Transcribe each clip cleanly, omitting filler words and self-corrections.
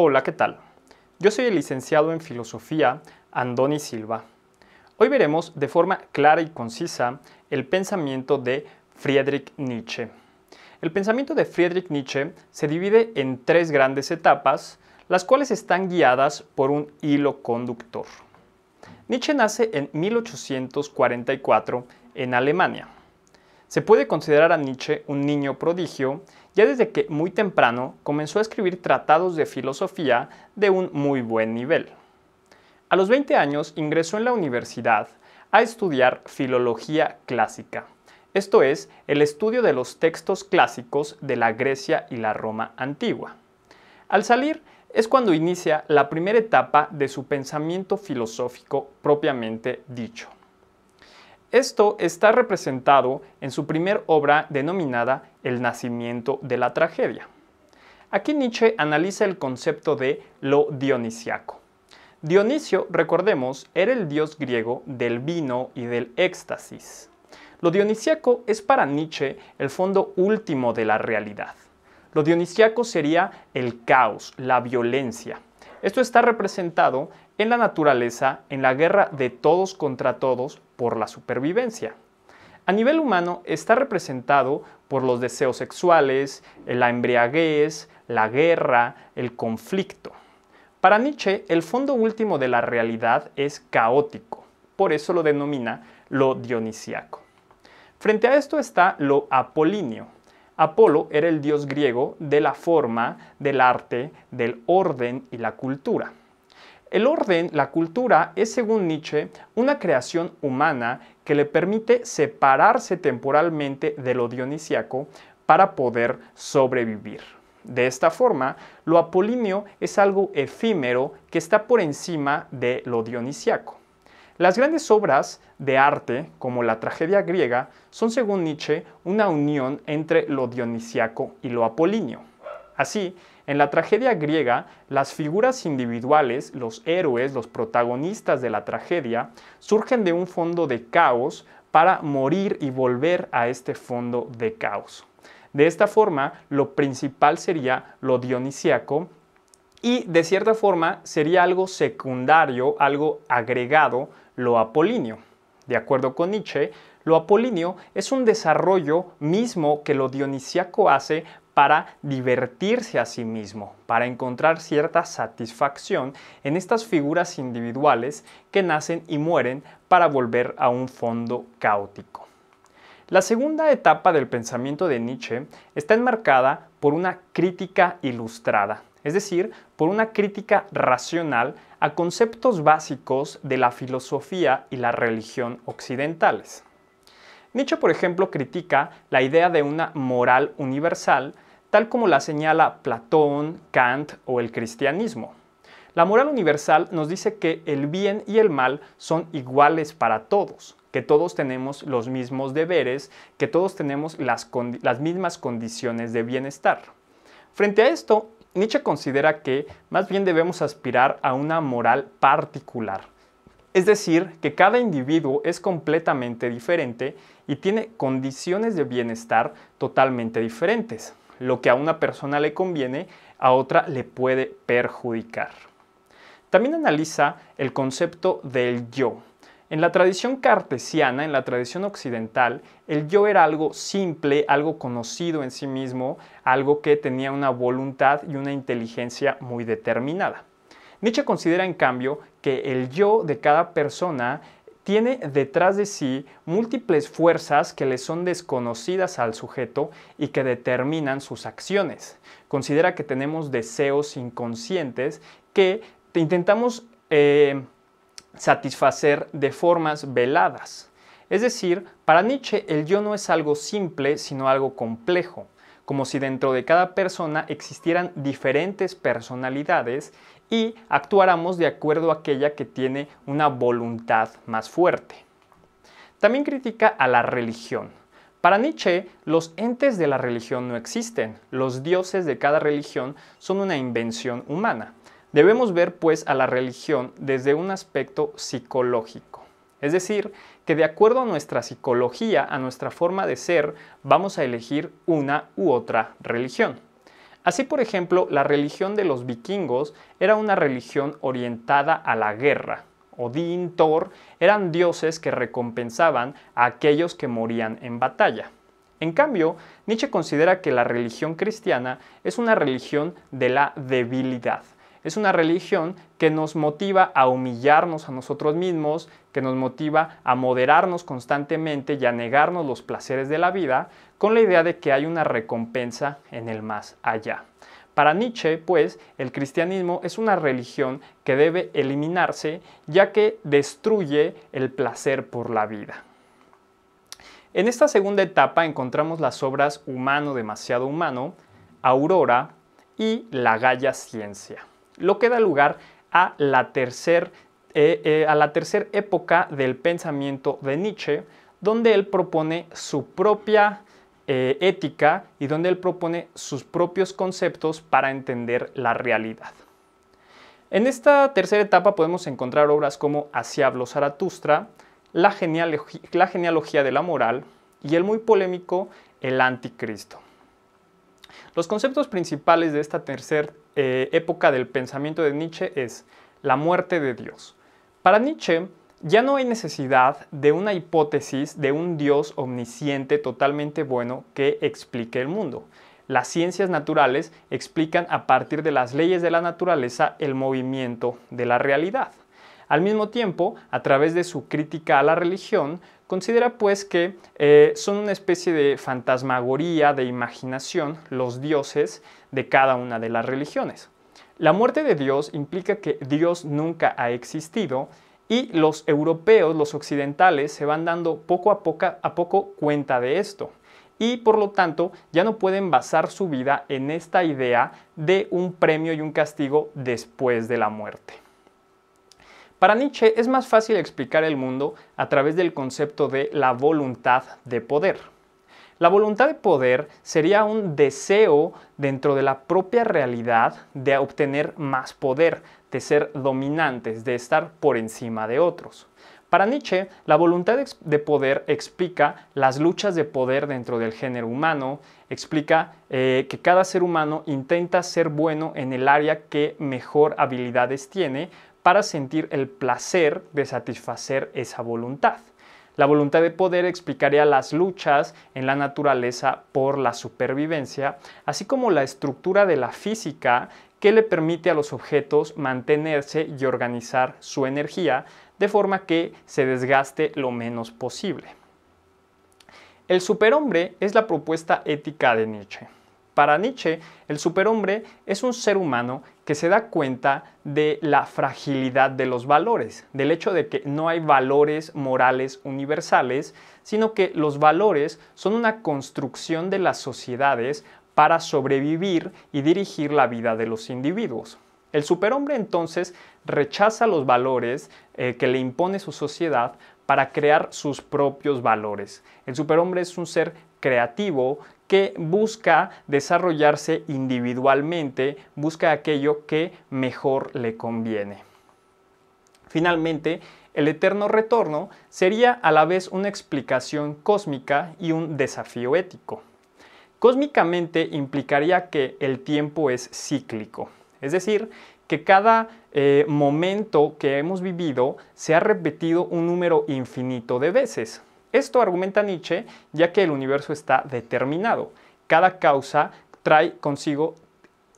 Hola, ¿qué tal? Yo soy el licenciado en Filosofía, Andoni Silva. Hoy veremos de forma clara y concisa el pensamiento de Friedrich Nietzsche. El pensamiento de Friedrich Nietzsche se divide en tres grandes etapas, las cuales están guiadas por un hilo conductor. Nietzsche nace en 1844 en Alemania. Se puede considerar a Nietzsche un niño prodigio, ya desde que muy temprano comenzó a escribir tratados de filosofía de un muy buen nivel. A los 20 años ingresó en la universidad a estudiar filología clásica, esto es, el estudio de los textos clásicos de la Grecia y la Roma antigua. Al salir es cuando inicia la primera etapa de su pensamiento filosófico propiamente dicho. Esto está representado en su primer obra denominada El nacimiento de la tragedia. Aquí Nietzsche analiza el concepto de lo dionisiaco. Dionisio, recordemos, era el dios griego del vino y del éxtasis. Lo dionisiaco es para Nietzsche el fondo último de la realidad. Lo dionisiaco sería el caos, la violencia. Esto está representado en la naturaleza, en la guerra de todos contra todos por la supervivencia. A nivel humano está representado por los deseos sexuales, la embriaguez, la guerra, el conflicto. Para Nietzsche, el fondo último de la realidad es caótico, por eso lo denomina lo dionisiaco. Frente a esto está lo apolíneo. Apolo era el dios griego de la forma, del arte, del orden y la cultura. El orden, la cultura, es según Nietzsche una creación humana que le permite separarse temporalmente de lo dionisiaco para poder sobrevivir. De esta forma, lo apolíneo es algo efímero que está por encima de lo dionisiaco. Las grandes obras de arte, como la tragedia griega, son según Nietzsche una unión entre lo dionisiaco y lo apolíneo. Así, en la tragedia griega, las figuras individuales, los héroes, los protagonistas de la tragedia, surgen de un fondo de caos para morir y volver a este fondo de caos. De esta forma, lo principal sería lo dionisiaco y, de cierta forma, sería algo secundario, algo agregado, lo apolíneo. De acuerdo con Nietzsche, lo apolíneo es un desarrollo mismo que lo dionisiaco hace para divertirse a sí mismo, para encontrar cierta satisfacción en estas figuras individuales que nacen y mueren para volver a un fondo caótico. La segunda etapa del pensamiento de Nietzsche está enmarcada por una crítica ilustrada, es decir, por una crítica racional a conceptos básicos de la filosofía y la religión occidentales. Nietzsche, por ejemplo, critica la idea de una moral universal, tal como la señala Platón, Kant o el cristianismo. La moral universal nos dice que el bien y el mal son iguales para todos, que todos tenemos los mismos deberes, que todos tenemos las mismas condiciones de bienestar. Frente a esto, Nietzsche considera que más bien debemos aspirar a una moral particular. Es decir, que cada individuo es completamente diferente y tiene condiciones de bienestar totalmente diferentes. Lo que a una persona le conviene, a otra le puede perjudicar. También analiza el concepto del yo. En la tradición cartesiana, en la tradición occidental, el yo era algo simple, algo conocido en sí mismo, algo que tenía una voluntad y una inteligencia muy determinada. Nietzsche considera, en cambio, que el yo de cada persona tiene detrás de sí múltiples fuerzas que le son desconocidas al sujeto y que determinan sus acciones. Considera que tenemos deseos inconscientes que intentamos satisfacer de formas veladas. Es decir, para Nietzsche el yo no es algo simple, sino algo complejo, como si dentro de cada persona existieran diferentes personalidades y actuáramos de acuerdo a aquella que tiene una voluntad más fuerte. También critica a la religión. Para Nietzsche, los entes de la religión no existen. Los dioses de cada religión son una invención humana. Debemos ver, pues, a la religión desde un aspecto psicológico. Es decir, que de acuerdo a nuestra psicología, a nuestra forma de ser, vamos a elegir una u otra religión. Así, por ejemplo, la religión de los vikingos era una religión orientada a la guerra. Odín, Thor eran dioses que recompensaban a aquellos que morían en batalla. En cambio, Nietzsche considera que la religión cristiana es una religión de la debilidad. Es una religión que nos motiva a humillarnos a nosotros mismos, que nos motiva a moderarnos constantemente y a negarnos los placeres de la vida, con la idea de que hay una recompensa en el más allá. Para Nietzsche, pues, el cristianismo es una religión que debe eliminarse, ya que destruye el placer por la vida. En esta segunda etapa encontramos las obras Humano demasiado humano, Aurora y La Gaia Ciencia, lo que da lugar a la tercera época del pensamiento de Nietzsche, donde él propone su propia ética y donde él propone sus propios conceptos para entender la realidad. En esta tercera etapa podemos encontrar obras como Así habló Zaratustra, la genealogía de la moral y el muy polémico El Anticristo. Los conceptos principales de esta tercera época del pensamiento de Nietzsche es la muerte de Dios. Para Nietzsche ya no hay necesidad de una hipótesis de un Dios omnisciente totalmente bueno que explique el mundo. Las ciencias naturales explican a partir de las leyes de la naturaleza el movimiento de la realidad. Al mismo tiempo, a través de su crítica a la religión, considera pues que son una especie de fantasmagoría, de imaginación, los dioses de cada una de las religiones. La muerte de Dios implica que Dios nunca ha existido y los europeos, los occidentales, se van dando poco a poco cuenta de esto. Y por lo tanto ya no pueden basar su vida en esta idea de un premio y un castigo después de la muerte. Para Nietzsche es más fácil explicar el mundo a través del concepto de la voluntad de poder. La voluntad de poder sería un deseo dentro de la propia realidad de obtener más poder, de ser dominantes, de estar por encima de otros. Para Nietzsche, la voluntad de poder explica las luchas de poder dentro del género humano, explica que cada ser humano intenta ser bueno en el área que mejor habilidades tiene para sentir el placer de satisfacer esa voluntad. La voluntad de poder explicaría las luchas en la naturaleza por la supervivencia, así como la estructura de la física que le permite a los objetos mantenerse y organizar su energía de forma que se desgaste lo menos posible. El superhombre es la propuesta ética de Nietzsche. Para Nietzsche, el superhombre es un ser humano que se da cuenta de la fragilidad de los valores, del hecho de que no hay valores morales universales, sino que los valores son una construcción de las sociedades para sobrevivir y dirigir la vida de los individuos. El superhombre entonces rechaza los valores que le impone su sociedad para crear sus propios valores. El superhombre es un ser creativo que busca desarrollarse individualmente, busca aquello que mejor le conviene. Finalmente, el eterno retorno sería a la vez una explicación cósmica y un desafío ético. Cósmicamente implicaría que el tiempo es cíclico, es decir, que cada momento que hemos vivido se ha repetido un número infinito de veces. Esto argumenta Nietzsche, ya que el universo está determinado. Cada causa trae consigo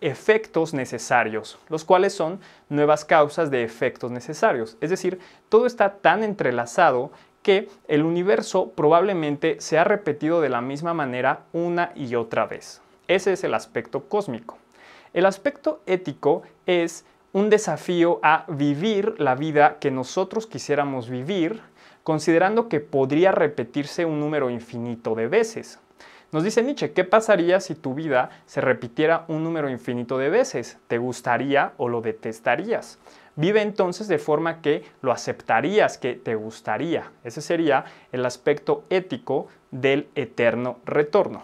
efectos necesarios, los cuales son nuevas causas de efectos necesarios. Es decir, todo está tan entrelazado que el universo probablemente se ha repetido de la misma manera una y otra vez. Ese es el aspecto cósmico. El aspecto ético es un desafío a vivir la vida que nosotros quisiéramos vivir, considerando que podría repetirse un número infinito de veces. Nos dice Nietzsche, ¿qué pasaría si tu vida se repitiera un número infinito de veces? ¿Te gustaría o lo detestarías? Vive entonces de forma que lo aceptarías, que te gustaría. Ese sería el aspecto ético del eterno retorno.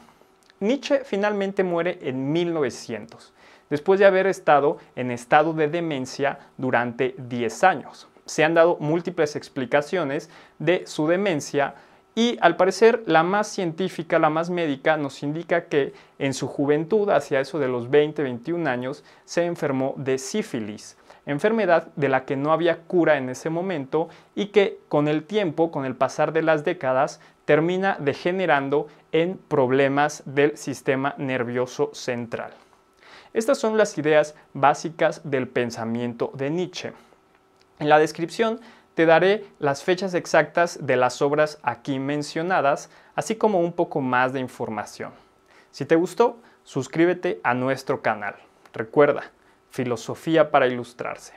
Nietzsche finalmente muere en 1900, después de haber estado en estado de demencia durante 10 años. Se han dado múltiples explicaciones de su demencia Y al parecer la más científica, la más médica, nos indica que en su juventud, hacia eso de los 20-21 años, se enfermó de sífilis, enfermedad de la que no había cura en ese momento y que con el tiempo, con el pasar de las décadas, termina degenerando en problemas del sistema nervioso central. Estas son las ideas básicas del pensamiento de Nietzsche. En la descripción te daré las fechas exactas de las obras aquí mencionadas, así como un poco más de información. Si te gustó, suscríbete a nuestro canal. Recuerda, filosofía para ilustrarse.